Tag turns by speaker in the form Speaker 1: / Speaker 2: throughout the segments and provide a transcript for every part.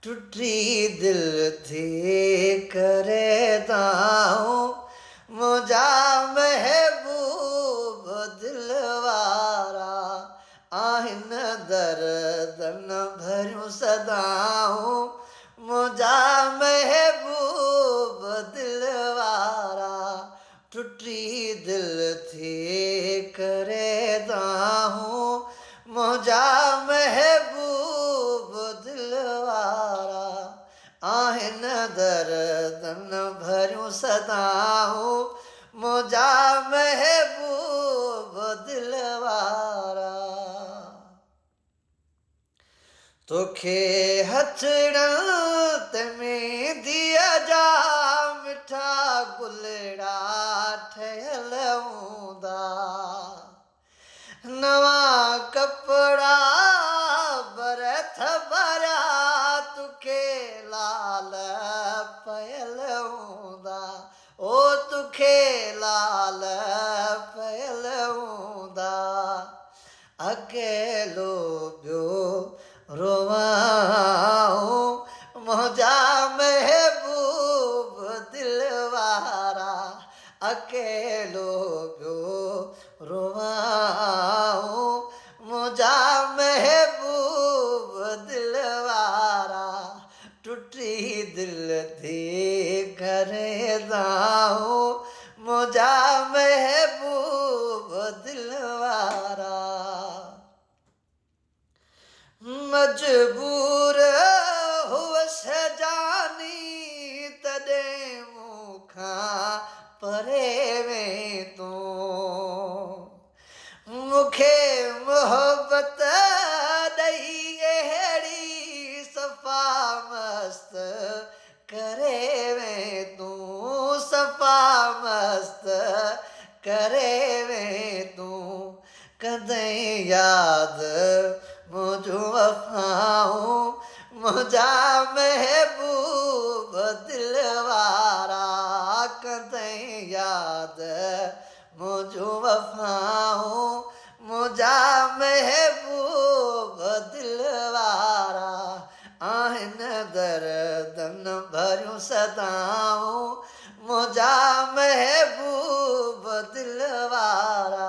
Speaker 1: टुटी दिल थी करे दाऊं मुझा महबूब दिलवारा आहिन दर्दन भरियूं सदाऊं मुझा महबूब दिलवारा टुटी दिल थी करे दाऊं मुझा महबूब दिलवारा आहिन दर्दन भरियूं सदाऊं मुझा महबूब दिलवारा तोखे हथड़न ते मेंहदीअ जा मिठा गुलड़ा ठहियल हूंदा नवां कपड़ा भरथ भरिया तुखे लाल पयल हूंदा ओ तुखे लाल पयल हूंदा अकेलो ॿियो रोवाऊं मुंहिंजा महबूब दिलवारा अकेलो ॿियो रोवाऊं मुंहिंजा महबूब दिलवारा टुटी दिल थी करे दाऊं मुंहिंजा महबूब दिलवारा मजबूर हुअसि जानी तॾहिं मूंखां परे वें तूं मूंखे मोहबत ॾेई अहिड़ी सफ़ा मस्त करे वें तूं सफ़ा मस्त करे वें तूं कॾहिं यादि मुंहिंजूं वफ़ाऊं मुंहिंजा महबूब दिलवारा कॾहिं यादि मुंहिंजूं वफ़ाऊं मुंहिंजा महबूब दिलवारा आहिन दर्दन भरियूं सदाऊं मुंहिंजा महबूब दिलवारा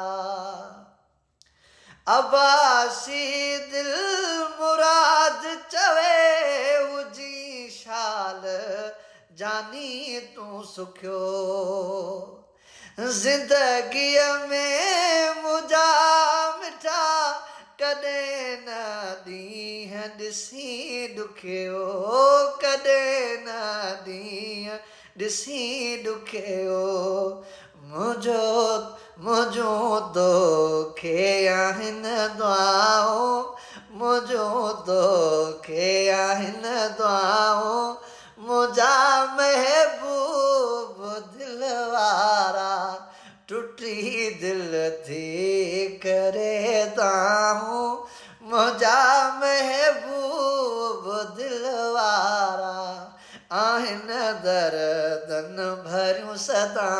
Speaker 1: अब्बासी दिल मुराद चवे हुजी शाल जानी तूं सुखियो ज़िंदगीअ में मुंहिंजा मिठा कॾहिं न ॾींहं ॾिसी ॾुखियो कॾहिं न ॾींहं ॾिसी ॾुखियो मुंहिंजो तोखे आहिनि दुआऊं मुंहिंजो तोखे आहिनि दुआऊं मुंहिंजा महबूब दिलवारा टुटी दिल थी करे दाऊं मुंहिंजा महबूब दिलवारा आहिन दर्दन भरियूं सदा